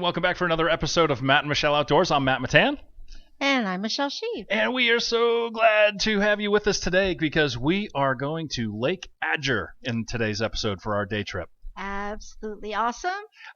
welcome back for another episode of Matt and Michelle Outdoors. I'm Matt Matan. And I'm Michelle Sheep. And we are so glad to have you with us today because we are going to Lake Adger in today's episode for our day trip. Absolutely awesome.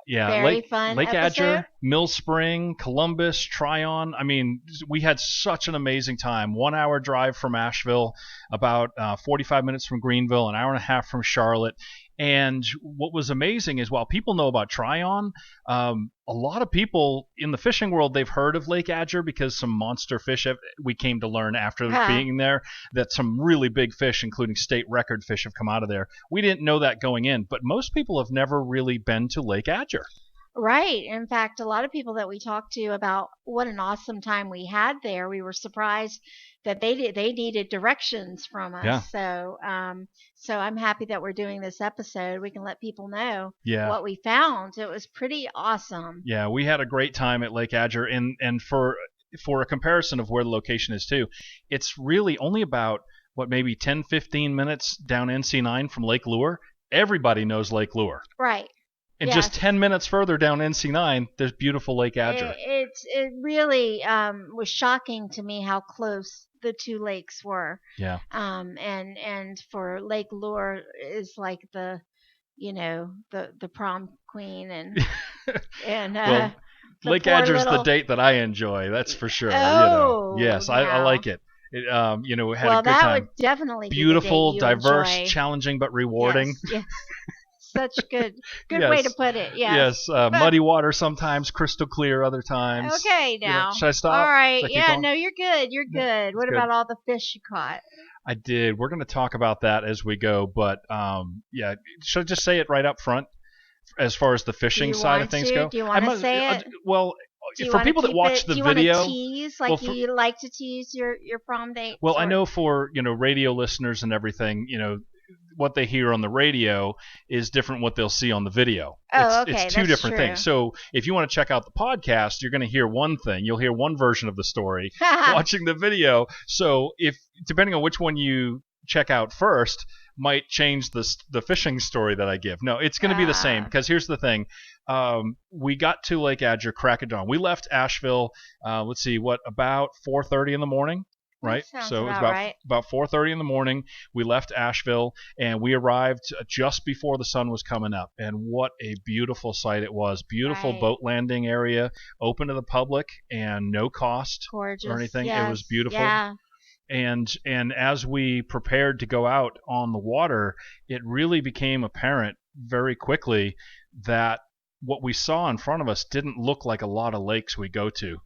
Yeah, Very fun Lake episode. Adger, Mill Spring, Columbus, Tryon. I mean, we had such an amazing time. 1 hour drive from Asheville, about 45 minutes from Greenville, an hour and a half from Charlotte. And what was amazing is while people know about Tryon, a lot of people in the fishing world, they've heard of Lake Adger because some monster fish we came to learn after being there that some really big fish, including state record fish, have come out of there. We didn't know that going in, but most people have never really been to Lake Adger. Right. In fact, a lot of people that we talked to about what an awesome time we had there, we were surprised that they needed directions from us. Yeah. So I'm happy that we're doing this episode. We can let people know Yeah. what we found. It was pretty awesome. Yeah, we had a great time at Lake Adger, and for a comparison of where the location is too, it's really only about maybe 10-15 minutes down NC9 from Lake Lure. Everybody knows Lake Lure. Right. And just 10 minutes further down NC9, there's beautiful Lake Adger. It really was shocking to me how close the two lakes were. Yeah. And for Lake Lure is like the prom queen and well, Lake Adger's the date that I enjoy. That's for sure. Oh, yes, I like it. We had a good time. That would definitely beautiful, be the date you diverse, enjoy. challenging, but rewarding. Yes. Such good Yes. way to put it. Yes. Muddy water sometimes, crystal clear other times. Okay, now. Should I stop? All right. Yeah, no, you're good. You're good. What about all the fish you caught? I did. We're going to talk about that as we go, but should I just say it right up front as far as the fishing side of things go? Do you want to say it? Well, for people that watch the video, do you want to tease you like to tease your prom date? Well, I know for radio listeners and everything, what they hear on the radio is different what they'll see on the video. It's two different things. So if you want to check out the podcast, you're going to hear one thing. You'll hear one version of the story watching the video. So if depending on which one you check out first might change the fishing story that I give. No, it's going to be the same because here's the thing. We got to Lake Adger crack of dawn. We left Asheville, about 4:30 in the morning. Right, so it was about 4:30 in the morning. We left Asheville and we arrived just before the sun was coming up. And what a beautiful sight it was! Beautiful boat landing area, open to the public and no cost or anything. Yes. It was beautiful. Yeah. And as we prepared to go out on the water, it really became apparent very quickly that what we saw in front of us didn't look like a lot of lakes we go to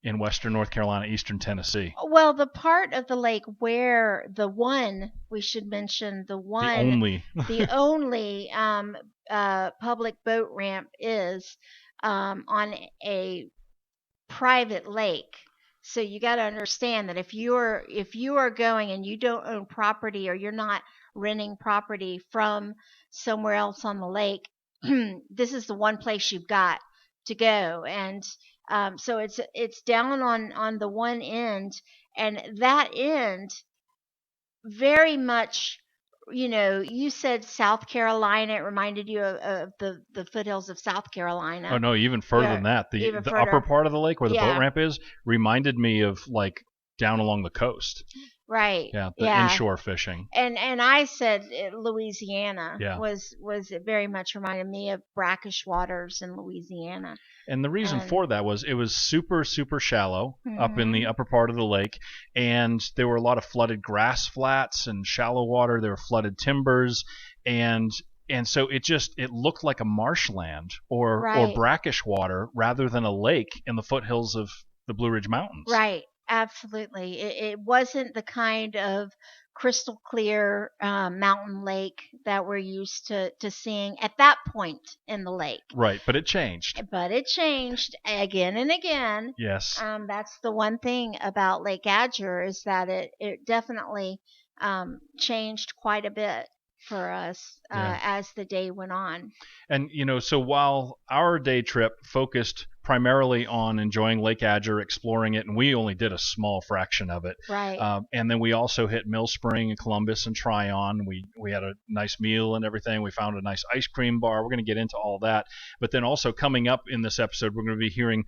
in western North Carolina, eastern Tennessee. Well, the part of the lake where the only public boat ramp is on a private lake. So you got to understand that if you are going and you don't own property or you're not renting property from somewhere else on the lake, this is the one place you've got to go. And so it's down on the one end, and that end very much, you said South Carolina. It reminded you of the foothills of South Carolina. Oh no, even further than that. The upper part of the lake where the boat ramp is reminded me of like down along the coast. Right. Yeah, inshore fishing. And I said Louisiana was it very much reminded me of brackish waters in Louisiana. And the reason for that was it was super, super shallow up in the upper part of the lake, and there were a lot of flooded grass flats and shallow water. There were flooded timbers, and so it looked like a marshland or brackish water rather than a lake in the foothills of the Blue Ridge Mountains. Right. Absolutely. It wasn't the kind of crystal clear mountain lake that we're used to seeing at that point in the lake. Right, but it changed. But it changed again and again. Yes. That's the one thing about Lake Adger is that it definitely changed quite a bit for us as the day went on. And, so while our day trip focused primarily on enjoying Lake Adger, exploring it, and we only did a small fraction of it. Right. And then we also hit Mill Spring and Columbus and Tryon. We had a nice meal and everything. We found a nice ice cream bar. We're going to get into all that. But then also coming up in this episode, we're going to be hearing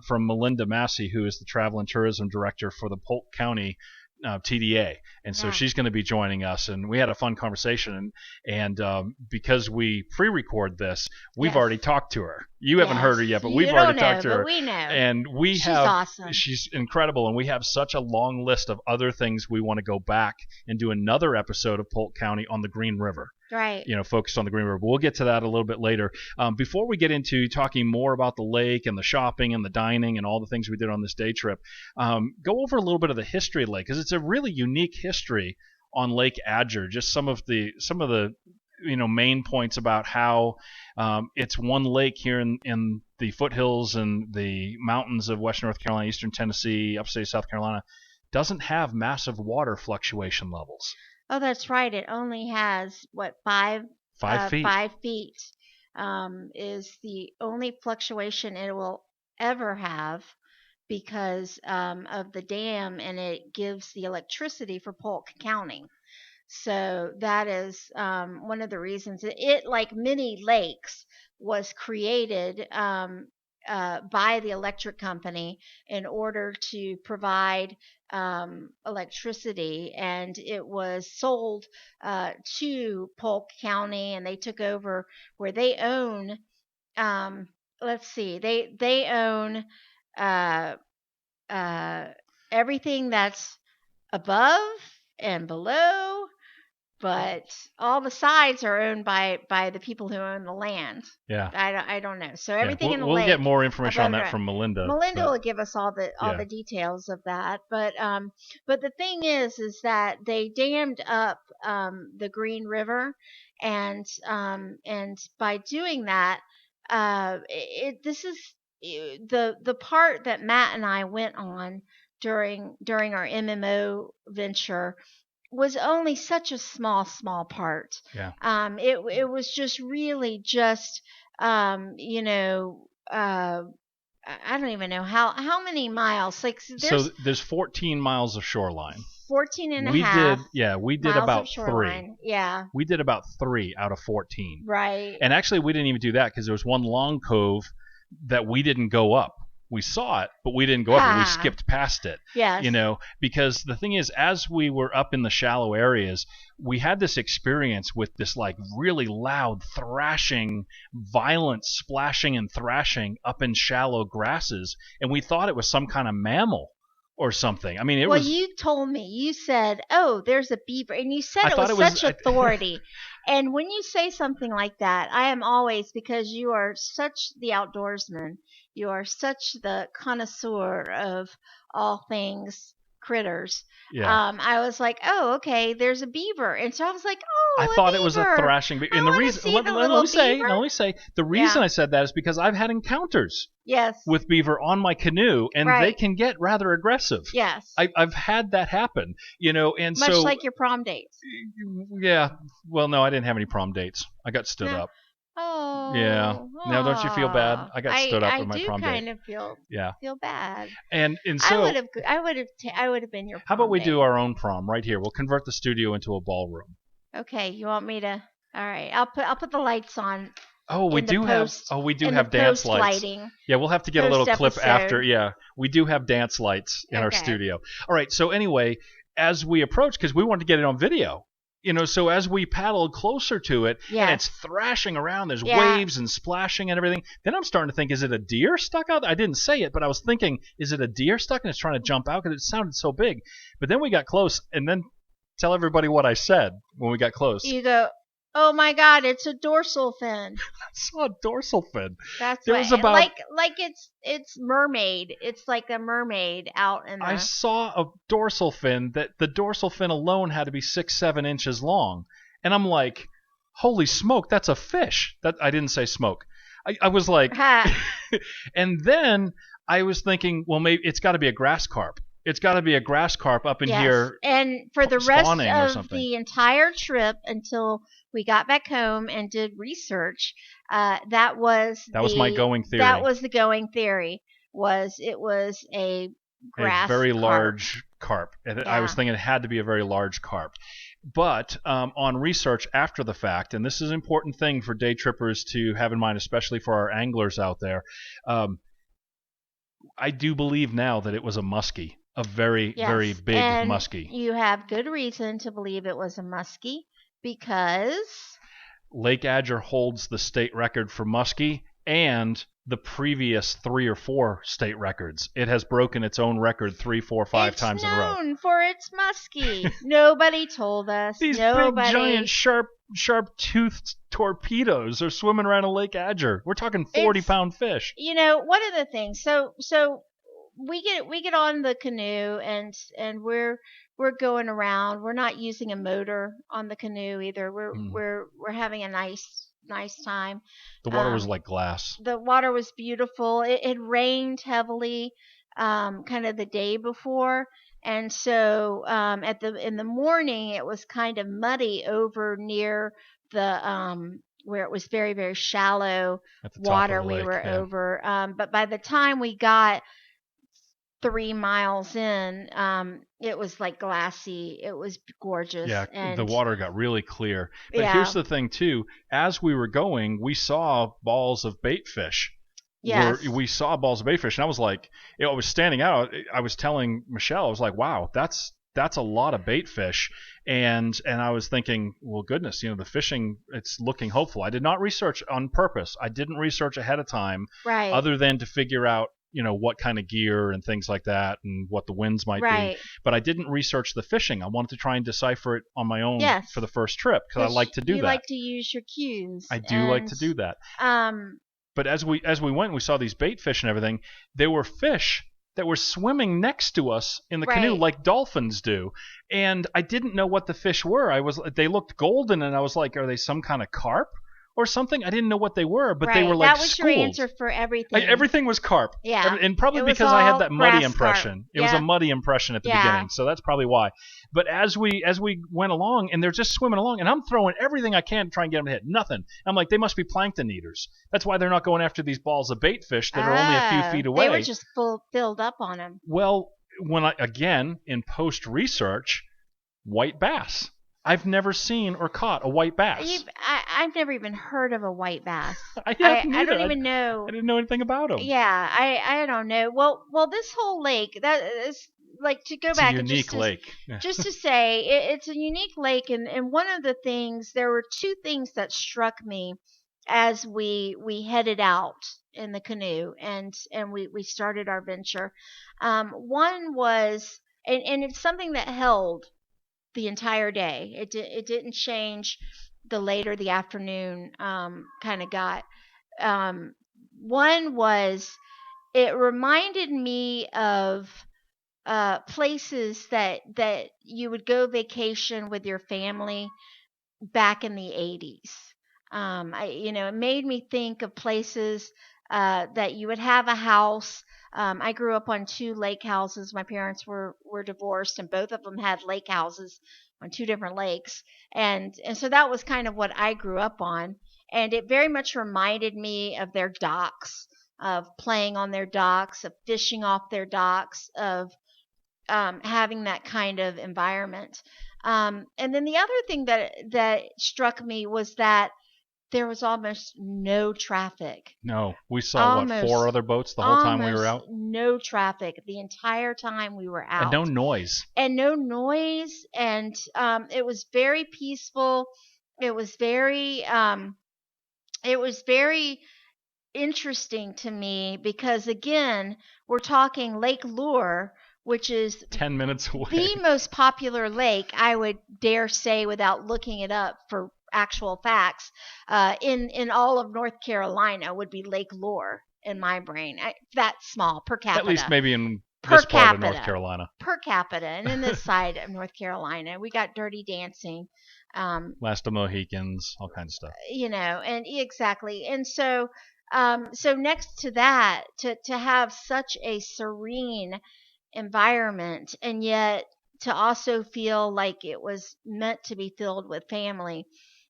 from Melinda Massey, who is the Travel and Tourism Director for the Polk County TDA, and so she's going to be joining us, and we had a fun conversation, and because we pre-record this, we've already talked to her. You haven't heard her yet, but we've already talked to her. But we know, and she's awesome. She's incredible, and we have such a long list of other things we want to go back and do another episode of Polk County on the Green River. Right. Focused on the Green River. But we'll get to that a little bit later. Before we get into talking more about the lake and the shopping and the dining and all the things we did on this day trip, go over a little bit of the history of the lake, because it's a really unique history on Lake Adger. Just some of the main points about how it's one lake here in the foothills and the mountains of western North Carolina, eastern Tennessee, upstate South Carolina, doesn't have massive water fluctuation levels. Oh, that's right. It only has, 5 feet? 5 feet is the only fluctuation it will ever have because of the dam, and it gives the electricity for Polk County. So that is one of the reasons. It, like many lakes, was created by the electric company in order to provide electricity, and it was sold to Polk County, and they took over where they own they own everything that's above and below, but all the sides are owned by the people who own the land. Yeah. I don't know. So everything in the lake. We'll get more information on that from Melinda. Melinda will give us all the details of that. But the thing is that they dammed up the Green River, and by doing that, this is the part that Matt and I went on during our MMO venture was only such a small part. Yeah. It was just really just I don't even know how many miles. Like there's 14 miles of shoreline. 14 and a half. We did about 3. Yeah. We did about 3 out of 14. Right. And actually we didn't even do that because there was one long cove that we didn't go up. We saw it, but we didn't go up. We skipped past it. Yes. Because the thing is, as we were up in the shallow areas, we had this experience with this like really loud thrashing, violent splashing and thrashing up in shallow grasses, and we thought it was some kind of mammal or something. I mean, it was. Well, you told me. You said, "Oh, there's a beaver," and you said it was such authority. And when you say something like that, I am always, because you are such the outdoorsman. You are such the connoisseur of all things critters. Yeah. I was like, oh, okay, there's a beaver. And so I was like, oh, I thought it was a thrashing beaver. And the reason, let me say, the reason I said that is because I've had encounters with beaver on my canoe, and they can get rather aggressive. Yes. I've had that happen, and much like your prom dates. Yeah. Well, no, I didn't have any prom dates. I got stood up. Oh. Yeah. Now, don't you feel bad? I got stood up at my prom date. I do kind of feel bad. And so I would have been your prom How about we date. do our own prom right here? We'll convert the studio into a ballroom. Okay, you want me to? All right. I'll put the lights on. Oh, we do have dance lights. Lighting Yeah, we'll have to get a little clip after. Yeah, we do have dance lights in our studio. All right. So anyway, as we approach, because we wanted to get it on video. So as we paddled closer to it, and it's thrashing around, there's waves and splashing and everything, then I'm starting to think, is it a deer stuck out there? I didn't say it, but I was thinking, is it a deer stuck and it's trying to jump out because it sounded so big? But then we got close, and then tell everybody what I said when we got close. You go, oh my God, it's a dorsal fin. I saw a dorsal fin. That's like it's mermaid. It's like a mermaid out in the... I saw a dorsal fin that the dorsal fin alone had to be 6-7 inches long, and I'm like, holy smoke, that's a fish. That I didn't say smoke. I was like, and then I was thinking, well, maybe it's got to be a grass carp. It's got to be a grass carp up in here. And for the rest of the entire trip until we got back home and did research, That was my going theory. That was the going theory. It was a grass very carp. large carp. Yeah. I was thinking it had to be a very large carp. But on research after the fact, and this is an important thing for day trippers to have in mind, especially for our anglers out there, I do believe now that it was a muskie, a very, very big muskie. You have good reason to believe it was a muskie because Lake Adger holds the state record for muskie and the previous 3 or 4 state records. It has broken its own record 3, 4, 5 times in a row. It's known for its muskie. Nobody told us. These big, giant, sharp-toothed torpedoes are swimming around a Lake Adger. We're talking 40-pound fish. One of the things. So we get on the canoe and we're going around. We're not using a motor on the canoe either. We're having a nice time. The water was like glass. The water was beautiful. It rained heavily kind of the day before, and so in the morning it was kind of muddy over near the where it was very, very shallow water we were over. But by the time we got 3 miles in, it was like glassy. It was gorgeous. Yeah, and the water got really clear. But here's the thing too: as we were going, we saw balls of bait fish. Yes. We saw balls of bait fish, and I was like, I was standing out. I was telling Michelle, I was like, wow, that's a lot of bait fish. And I was thinking, well, goodness, the fishing, it's looking hopeful. I did not research on purpose. I didn't research ahead of time, right, other than to figure out, what kind of gear and things like that and what the winds might be. But I didn't research the fishing. I wanted to try and decipher it on my own for the first trip because I like to do that. You like to use your cues. I do like to do that. But as we went, we saw these bait fish and everything. There were fish that were swimming next to us in the canoe like dolphins do. And I didn't know what the fish were. They looked golden, and I was like, are they some kind of carp or something? I didn't know what they were, but they were like that was schools. Your answer for everything. Everything was carp. Yeah. And probably because I had that muddy impression. It was a muddy impression at the beginning, so that's probably why. But as we went along, and they're just swimming along, and I'm throwing everything I can to try and get them to hit. Nothing. I'm like, they must be plankton eaters. That's why they're not going after these balls of bait fish that are only a few feet away. They were just filled up on them. Well, again, in post-research, white bass. I've never seen or caught a white bass. I've never even heard of a white bass. I haven't either. I don't even know. I didn't know anything about them. Yeah, I don't know. Well, this whole lake, that is like, to go back. It's a unique lake. Just to say, it's a unique lake, and one of the things, there were 2 things that struck me as we headed out in the canoe and we started our venture. One was, and it's something that held the entire day. It didn't change the later the afternoon kind of got. One was, it reminded me of places that you would go vacation with your family back in the 80s. It made me think of places that you would have a house. I grew up on 2 lake houses. My parents were divorced, and both of them had lake houses on 2 different lakes. And so that was kind of what I grew up on. And it very much reminded me of their docks, of playing on their docks, of fishing off their docks, of having that kind of environment. And then the other thing that struck me was that there was almost no traffic. No, we saw 4 other boats the whole time we were out? No traffic the entire time we were out. And no noise. And it was very peaceful. It was very interesting to me because, again, we're talking Lake Lure, which is 10 minutes away. The most popular lake, I would dare say, without looking it up for actual facts, in all of North Carolina, would be Lake Lure in my brain. That's small per capita. At least maybe in this part of North Carolina. Per capita. And in this side of North Carolina, we got Dirty Dancing. Last of Mohicans, all kinds of stuff. And exactly. And so next to that, to have such a serene environment, and yet to also feel like it was meant to be filled with family,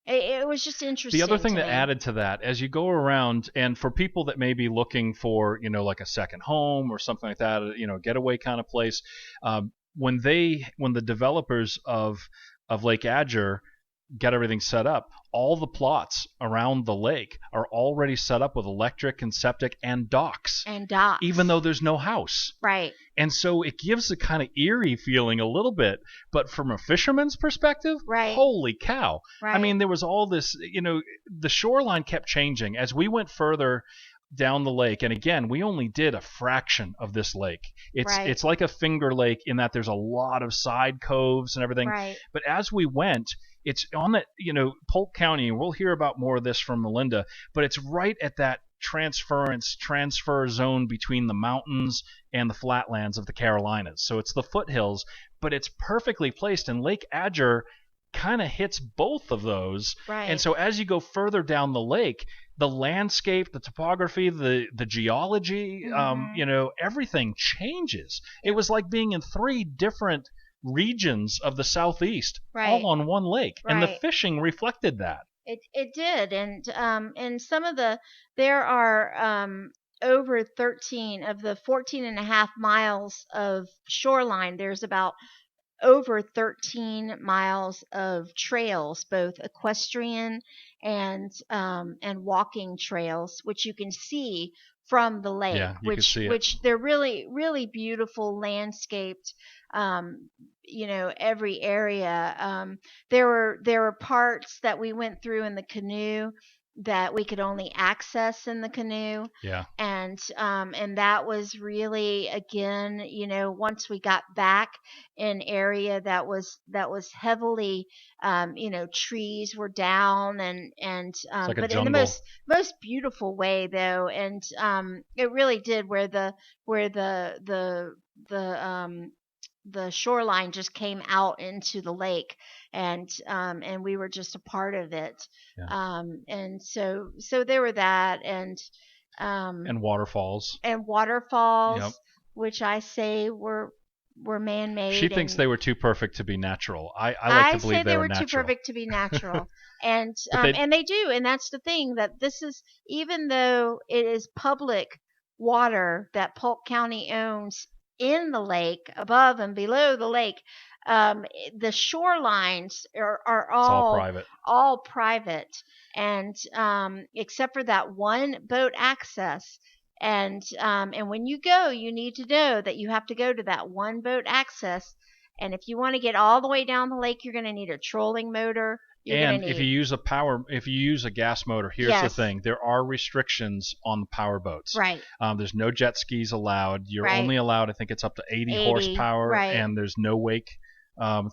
It was just interesting. The other thing that me. added to that, as you go around, and for people that may be looking for, like a second home or something like that, getaway kind of place, when the developers of Lake Adger get everything set up, all the plots around the lake are already set up with electric and septic and docks. Even though there's no house. Right. And so it gives a kind of eerie feeling a little bit, but from a fisherman's perspective, right. Holy cow. Right. I mean, there was all this, the shoreline kept changing as we went further down the lake. And again, we only did a fraction of this lake. It's like a finger lake in that there's a lot of side coves and everything. Right. But as we went, it's on that, Polk County, and we'll hear about more of this from Melinda, but it's right at that transfer zone between the mountains and the flatlands of the Carolinas. So it's the foothills, but it's perfectly placed, and Lake Adger kind of hits both of those. Right. And so as you go further down the lake, the landscape, the topography, the geology, everything changes. It was like being in 3 different regions of the Southeast, all on one lake, and the fishing reflected that. It did, and some of there are over 13 of the 14 and a half miles of shoreline. There's about over 13 miles of trails, both equestrian and walking trails, which you can see from the lake. Yeah, you can see it. Which they're really, really beautiful, landscaped. Every area. There were parts that we went through in the canoe that we could only access in the canoe. Yeah. And that was really, again, once we got back in area that was heavily, trees were down and like but jungle. in the most beautiful way though. And it really did where the shoreline just came out into the lake, and we were just a part of it. Yeah. And so there were that, and waterfalls, yep. Which I say were man-made. She thinks they were too perfect to be natural. I like to believe they were natural. Too perfect to be natural. And and they do, and that's the thing, that this is, even though it is public water that Polk County owns in the lake, above and below the lake, the shorelines are all private, and except for that one boat access. And when you go, you need to know that you have to go to that one boat access. And if you want to get all the way down the lake, you're going to need a trolling motor. If you use a gas motor, here's the thing: there are restrictions on the power boats. Right. There's no jet skis allowed. You're only allowed, I think it's up to 80 horsepower, and there's no wake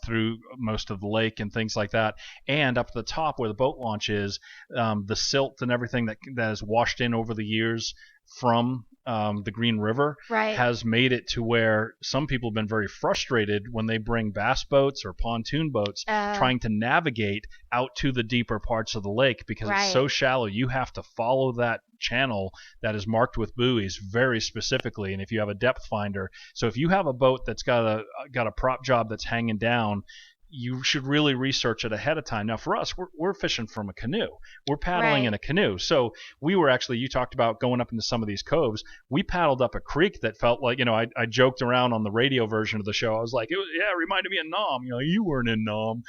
through most of the lake and things like that. And up to the top where the boat launch is, the silt and everything that has washed in over the years from the Green River has made it to where some people have been very frustrated when they bring bass boats or pontoon boats trying to navigate out to the deeper parts of the lake, because it's so shallow. You have to follow that channel that is marked with buoys very specifically, and if you have a depth finder. So if you have a boat that's got a prop job that's hanging down, you should really research it ahead of time. Now, for us, we're fishing from a canoe. We're paddling in a canoe. So we were actually, you talked about going up into some of these coves. We paddled up a creek that felt like, I joked around on the radio version of the show. I was like, it reminded me of Nam. You weren't in Nam,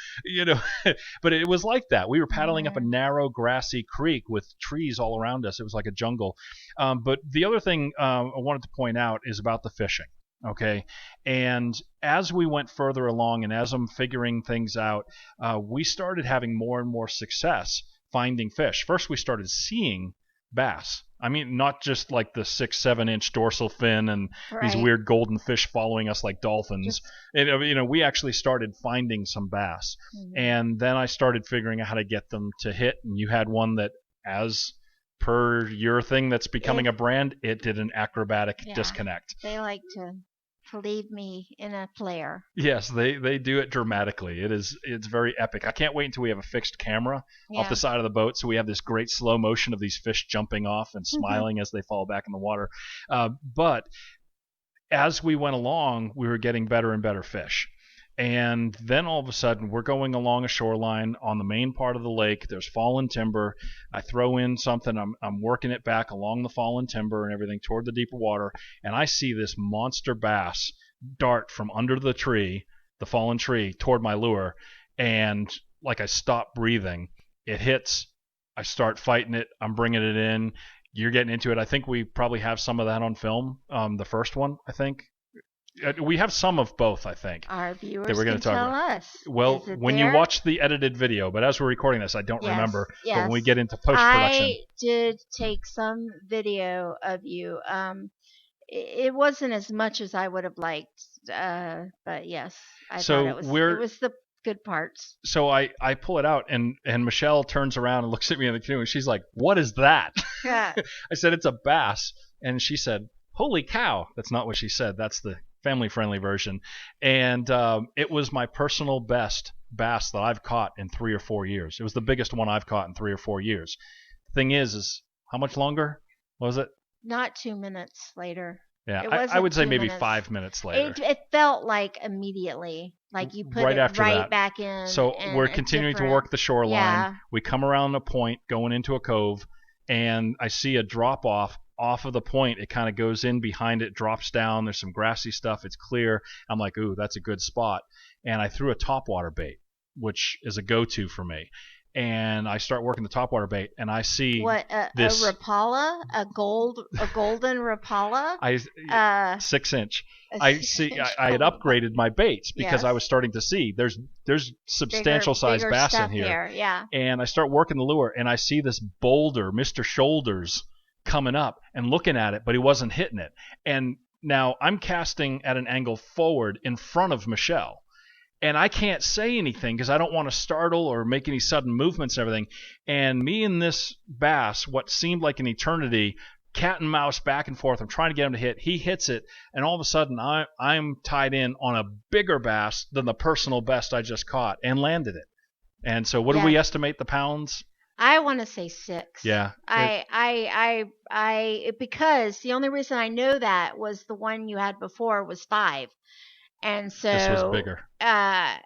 but it was like that. We were paddling up a narrow, grassy creek with trees all around us. It was like a jungle. But the other thing I wanted to point out is about the fishing. Okay. And as we went further along, and as I'm figuring things out, we started having more and more success finding fish. First, we started seeing bass. I mean, not just like the 6-7 inch dorsal fin and these weird golden fish following us like dolphins. We actually started finding some bass. Mm-hmm. And then I started figuring out how to get them to hit. And you had one that, as per your thing that's becoming a brand, it did an acrobatic disconnect. They like to leave me in a flare. Yes, they do it dramatically. It's very epic. I can't wait until we have a fixed camera off the side of the boat, so we have this great slow motion of these fish jumping off and smiling as they fall back in the water. But as we went along, we were getting better and better fish. And then all of a sudden, we're going along a shoreline on the main part of the lake. There's fallen timber. I throw in something. I'm working it back along the fallen timber and everything toward the deeper water. And I see this monster bass dart from under the tree, the fallen tree, toward my lure. And like I stop breathing. It hits. I start fighting it. I'm bringing it in. You're getting into it. I think we probably have some of that on film. The first one, I think. We have some of both, I think. Our viewers that we're can talk tell about. us. Well, when you watch the edited video, but as we're recording this, I don't remember. Yes. But when we get into post-production. I did take some video of you. It wasn't as much as I would have liked, but yes, I thought it was the good parts. So I pull it out, and Michelle turns around and looks at me in the canoe, and she's like, "What is that?" Yeah. I said, "It's a bass," and she said, "Holy cow!" That's not what she said. That's the family-friendly version. And it was my personal best bass that I've caught in 3 or 4 years. It was the biggest one I've caught in 3 or 4 years. The thing is how much longer was it? Not 2 minutes later. Yeah, I would say maybe 5 minutes later. It felt like immediately, like you put it right back in. So we're continuing to work the shoreline. Yeah. We come around a point going into a cove, and I see a drop off of the point. It kind of goes in behind it, drops down. There's some grassy stuff. It's clear. I'm like, ooh, that's a good spot. And I threw a topwater bait, which is a go-to for me. And I start working the topwater bait, and I see this a Rapala, a golden Rapala, 6-inch. I had upgraded my baits because I was starting to see there's substantial size bass in here. Yeah. And I start working the lure, and I see this boulder, Mr. Shoulders, coming up and looking at it, but he wasn't hitting it. And now I'm casting at an angle forward in front of Michelle. And I can't say anything because I don't want to startle or make any sudden movements and everything. And me and this bass, what seemed like an eternity, cat and mouse back and forth. I'm trying to get him to hit. He hits it, and all of a sudden I'm tied in on a bigger bass than the personal best I just caught and landed it. And so what do we estimate the pounds? I want to say 6. Yeah. Because the only reason I know that was the one you had before was 5. And so this was bigger. I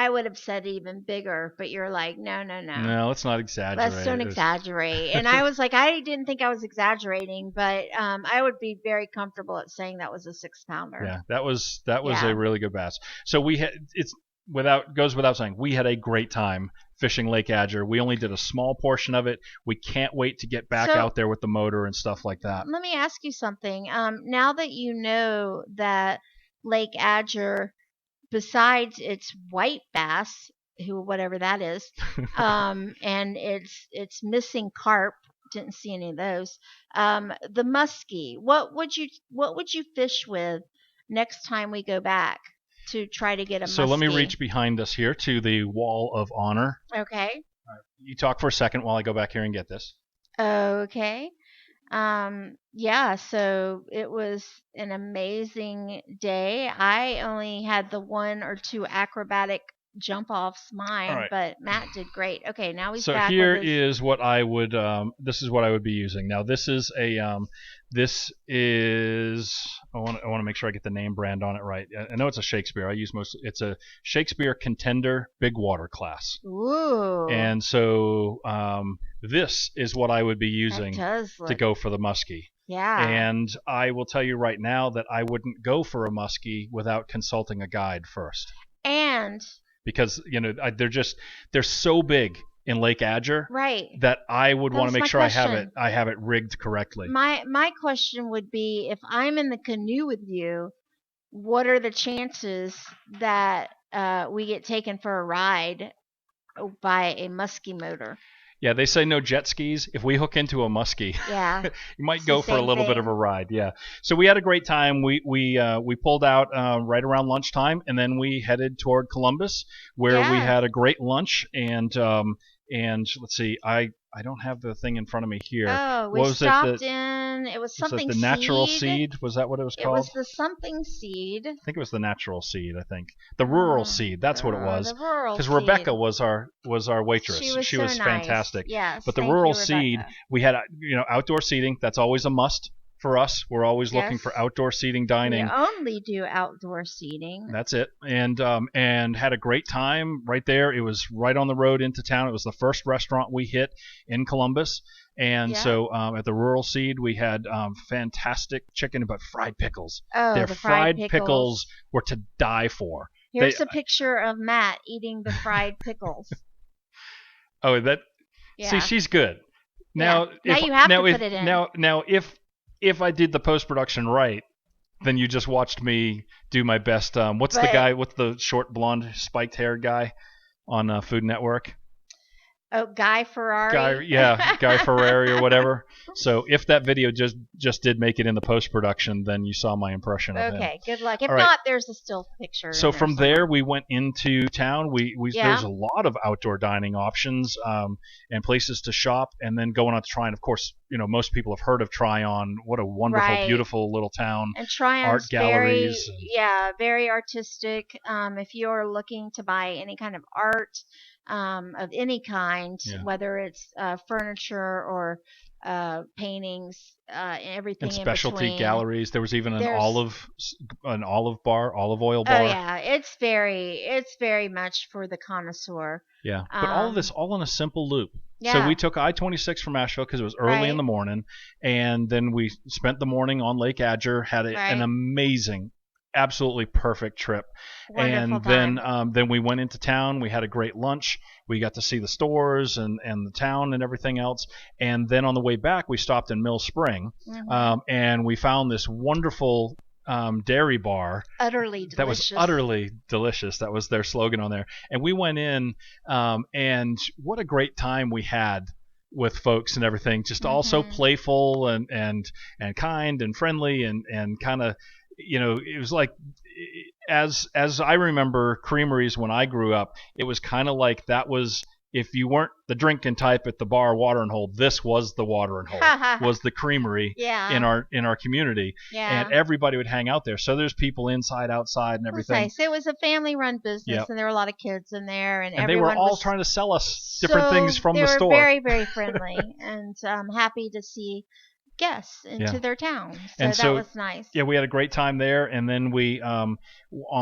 would have said even bigger, but you're like, no. No, let's not exaggerate. Let's don't exaggerate. And I was like, I didn't think I was exaggerating, but I would be very comfortable at saying that was a 6-pounder. Yeah, that was a really good bass. So we had goes without saying, we had a great time fishing Lake Adger. We only did a small portion of it. We can't wait to get back out there with the motor and stuff like that. Let me ask you something. Now that you know that Lake Adger, besides its white bass, whatever that is, and it's missing carp, didn't see any of those. The muskie, what would you fish with next time we go back to try to get a muskie? So let me reach behind us here to the wall of honor. Okay. You talk for a second while I go back here and get this. Okay. Yeah, so it was an amazing day. I only had the 1 or 2 acrobatic jump offs mine, but Matt did great. Okay, now he's back. So here is what I would this is what I would be using. Now this is I want to make sure I get the name brand on it right. I know it's a Shakespeare. It's a Shakespeare Contender Big Water class. Ooh. And so this is what I would be using to go for the muskie. Yeah. And I will tell you right now that I wouldn't go for a muskie without consulting a guide first. And because they're so big in Lake Adger, right, that I would want to make sure I have it rigged correctly. My question would be, if I'm in the canoe with you, what are the chances that we get taken for a ride by a muskie motor? Yeah, they say no jet skis. If we hook into a muskie, you might go for a little bit of a ride. Yeah. So we had a great time. We pulled out right around lunchtime, and then we headed toward Columbus, where we had a great lunch. And let's see, I don't have the thing in front of me here. Oh, we stopped in. It was something. Was it the Natural Seed? Was that what it was called? It was the something seed. I think it was the Natural Seed. I think the Rural Seed. That's what it was. The Rural. Because Rebecca was our waitress. She was fantastic. Yes. But the Rural Seed, we had outdoor seating. That's always a must for us. We're always looking for outdoor seating, dining. We only do outdoor seating. That's it. And had a great time right there. It was right on the road into town. It was the first restaurant we hit in Columbus. And so at the Rural Seed, we had fantastic chicken, but fried pickles. Oh, Their the fried pickles were to die for. Here's a picture of Matt eating the fried pickles. Oh, that. Yeah. See, she's good. Now, now you have to put it in. Now, if I did the post-production right, then you just watched me do my best. What's the short blonde spiked haired guy on Food Network? Oh, Guy Ferrari. Guy Ferrari or whatever. So if that video just did make it in the post-production, then you saw my impression of him. Okay, good luck. If not, there's a still picture. So from there, we went into town. There's a lot of outdoor dining options and places to shop, and then going on to Tryon. Of course, most people have heard of Tryon. What a wonderful, beautiful little town. And Tryon's art galleries. Very artistic. If you're looking to buy any kind of art, of any kind, whether it's furniture or paintings, everything and specialty in between. Galleries. There was even an olive bar, olive oil bar. Oh yeah, it's very much for the connoisseur. Yeah, but all of this all in a simple loop. Yeah. So we took I-26 from Asheville because it was early in the morning, and then we spent the morning on Lake Adger. Had an amazing, absolutely perfect trip. Wonderful and then we went into town. We had a great lunch. We got to see the stores and the town and everything else. And then on the way back, we stopped in Mill Spring, and we found this wonderful dairy bar. Utterly delicious. That was utterly delicious. That was their slogan on there. And we went in, and what a great time we had with folks and everything. Just all so playful and kind and friendly and kind of, it was like, as I remember creameries when I grew up, it was kind of like that was, if you weren't the drinking type at the bar Water and Hold, this was the Water and Hold, was the creamery in our community. Yeah. And everybody would hang out there. So there's people inside, outside, and everything. Nice. It was a family-run business, and there were a lot of kids in there, and they were all trying to sell us different things from the store. They were very, very friendly, and happy to see guests into their town. So that was nice. Yeah, we had a great time there, and then we on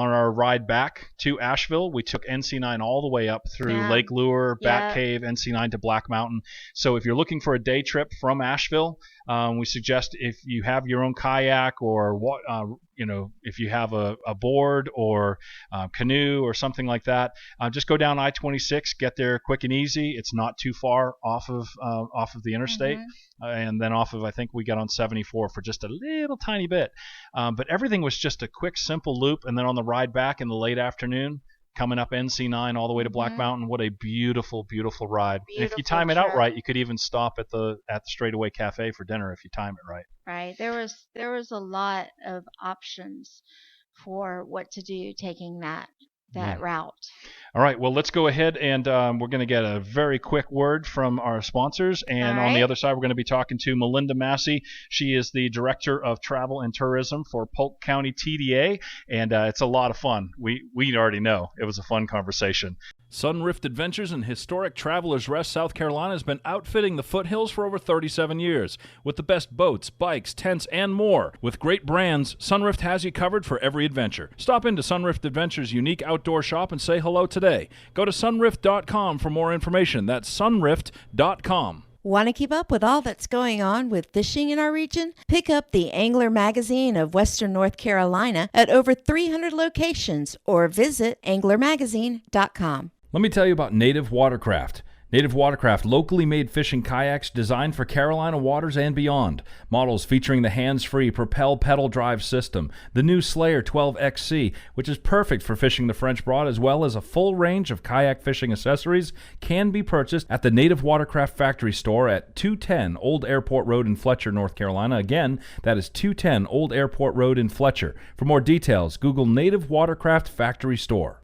our ride back to Asheville, we took NC9 all the way up through Lake Lure, Bat Cave, NC9 to Black Mountain. So if you're looking for a day trip from Asheville, we suggest if you have your own kayak or if you have a board or canoe or something like that, just go down I-26, get there quick and easy. It's not too far off of the interstate, and then off of, I think we got on 74 for just a little tiny bit. But everything was just a quick, simple loop, and then on the ride back in the late afternoon, coming up NC9 all the way to Black Mountain, what a beautiful, beautiful ride. And if you time it out right, you could even stop at the Straightaway Cafe for dinner if you time it right. Right. There was a lot of options for what to do taking that route. All right, well, let's go ahead and we're going to get a very quick word from our sponsors. And on the other side, we're going to be talking to Melinda Massey. She is the Director of Travel and Tourism for Polk County TDA, and it's a lot of fun. We already know it was a fun conversation. Sunrift Adventures in historic Travelers Rest, South Carolina has been outfitting the foothills for over 37 years with the best boats, bikes, tents, and more. With great brands, Sunrift has you covered for every adventure. Stop into Sunrift Adventures' unique outdoor shop and say hello today. Go to sunrift.com for more information. That's sunrift.com. Want to keep up with all that's going on with fishing in our region? Pick up the Angler Magazine of Western North Carolina at over 300 locations or visit anglermagazine.com. Let me tell you about Native Watercraft. Native Watercraft, locally made fishing kayaks designed for Carolina waters and beyond. Models featuring the hands-free Propel pedal drive system, the new Slayer 12XC, which is perfect for fishing the French Broad, as well as a full range of kayak fishing accessories, can be purchased at the Native Watercraft Factory Store at 210 Old Airport Road in Fletcher, North Carolina. Again, that is 210 Old Airport Road in Fletcher. For more details, Google Native Watercraft Factory Store.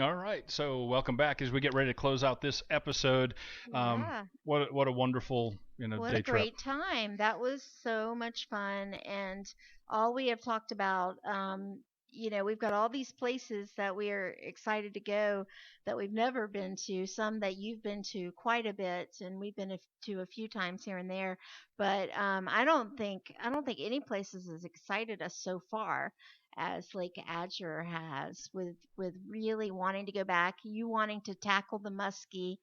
All right, so welcome back as we get ready to close out this episode. What a wonderful day trip. What a great time. That was so much fun, and all we have talked about, we've got all these places that we are excited to go that we've never been to, some that you've been to quite a bit, and we've been to a few times here and there. But I don't think any places has excited us so far as Lake Adger has, with really wanting to go back, you wanting to tackle the muskie.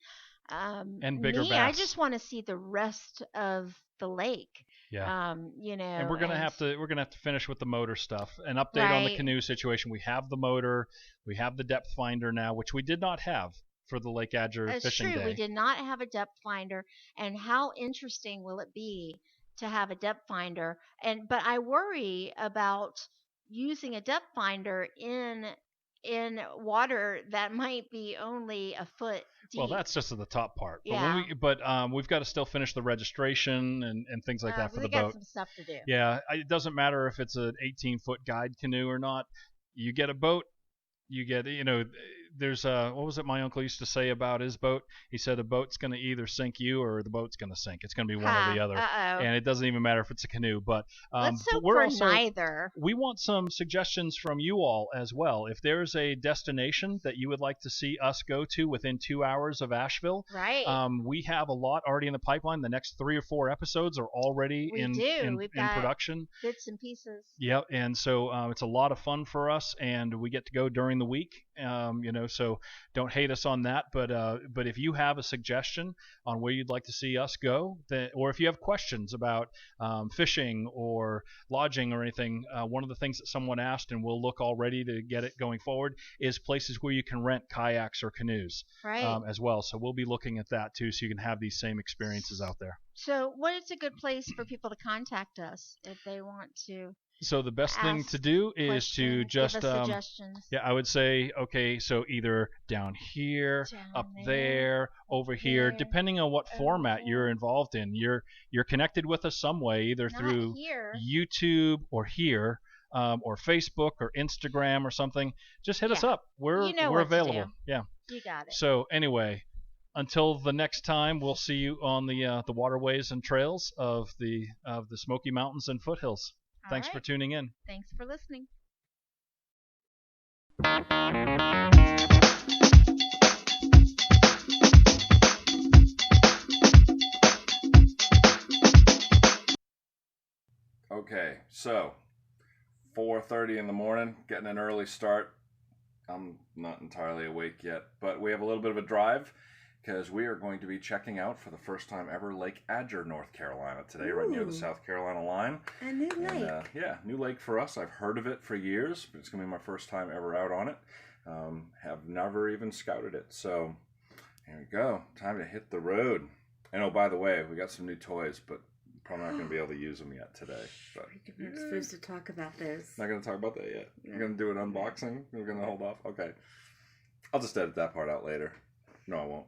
And bigger bass. I just want to see the rest of the lake. Yeah. You know, and we're gonna have to finish with the motor stuff. An update on the canoe situation. We have the motor, we have the depth finder now, which we did not have for the Lake Adger fishing day. We did not have a depth finder, and how interesting will it be to have a depth finder? But I worry about using a depth finder in water that might be only a foot deep. Well, that's just the top part. Yeah. But we've got to still finish the registration and things like that for the boat. We got some stuff to do. Yeah, it doesn't matter if it's an 18-foot guide canoe or not. You get a boat, you get, there's what was it my uncle used to say about his boat? He said a boat's going to either sink you or the boat's going to sink. It's going to be one or the other. And it doesn't even matter if it's a canoe. But let's hope for neither. We want some suggestions from you all as well. If there's a destination that you would like to see us go to within 2 hours of Asheville, right? We have a lot already in the pipeline. The next 3 or 4 episodes are already in production. Bits and pieces. Yep, and so it's a lot of fun for us, and we get to go during the week. So don't hate us on that, but if you have a suggestion on where you'd like to see us go, or if you have questions about fishing or lodging or anything, one of the things that someone asked, and we'll look already to get it going forward, is places where you can rent kayaks or canoes, as well. So we'll be looking at that too, so you can have these same experiences out there. So what is a good place for people to contact us if they want to? So the best thing to do is to just I would say, okay, so either down here, up there, over here, depending on what format you're involved in. You're connected with us some way, either through YouTube or here, or Facebook or Instagram or something. Just hit us up. We're available. Yeah. You got it. So anyway, until the next time, we'll see you on the waterways and trails of the Smoky Mountains and foothills. Thanks for tuning in. Thanks for listening. Okay, so 4:30 in the morning, getting an early start. I'm not entirely awake yet, but we have a little bit of a drive because we are going to be checking out for the first time ever Lake Adger, North Carolina today, right near the South Carolina line. A new lake. New lake for us. I've heard of it for years, but it's going to be my first time ever out on it. Have never even scouted it. So here we go. Time to hit the road. And oh, by the way, we got some new toys, but probably not going to be able to use them yet today. But we're supposed to talk about those. Not going to talk about that yet. We're going to do an unboxing. We're going to hold off. Okay. I'll just edit that part out later. No, I won't.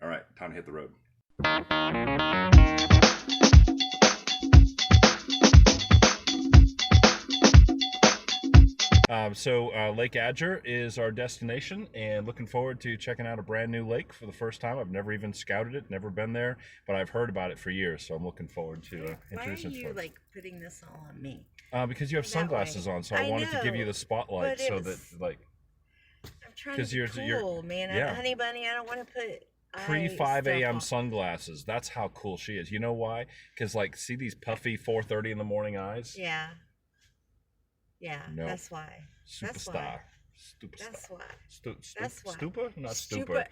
All right, time to hit the road. So Lake Adger is our destination, and looking forward to checking out a brand new lake for the first time. I've never even scouted it, never been there, but I've heard about it for years, so I'm looking forward to introducing it. Why are you putting this all on me? Because you have sunglasses on, so I wanted to give you the spotlight so that I'm trying to be cool, man. Honey bunny, I don't want to put pre-5 a.m. sunglasses. That's how cool she is. You know why? Because see these puffy 4:30 in the morning eyes? Yeah. Yeah, nope. That's why. Superstar. That's why. Stupa? Not Stupa. stupid.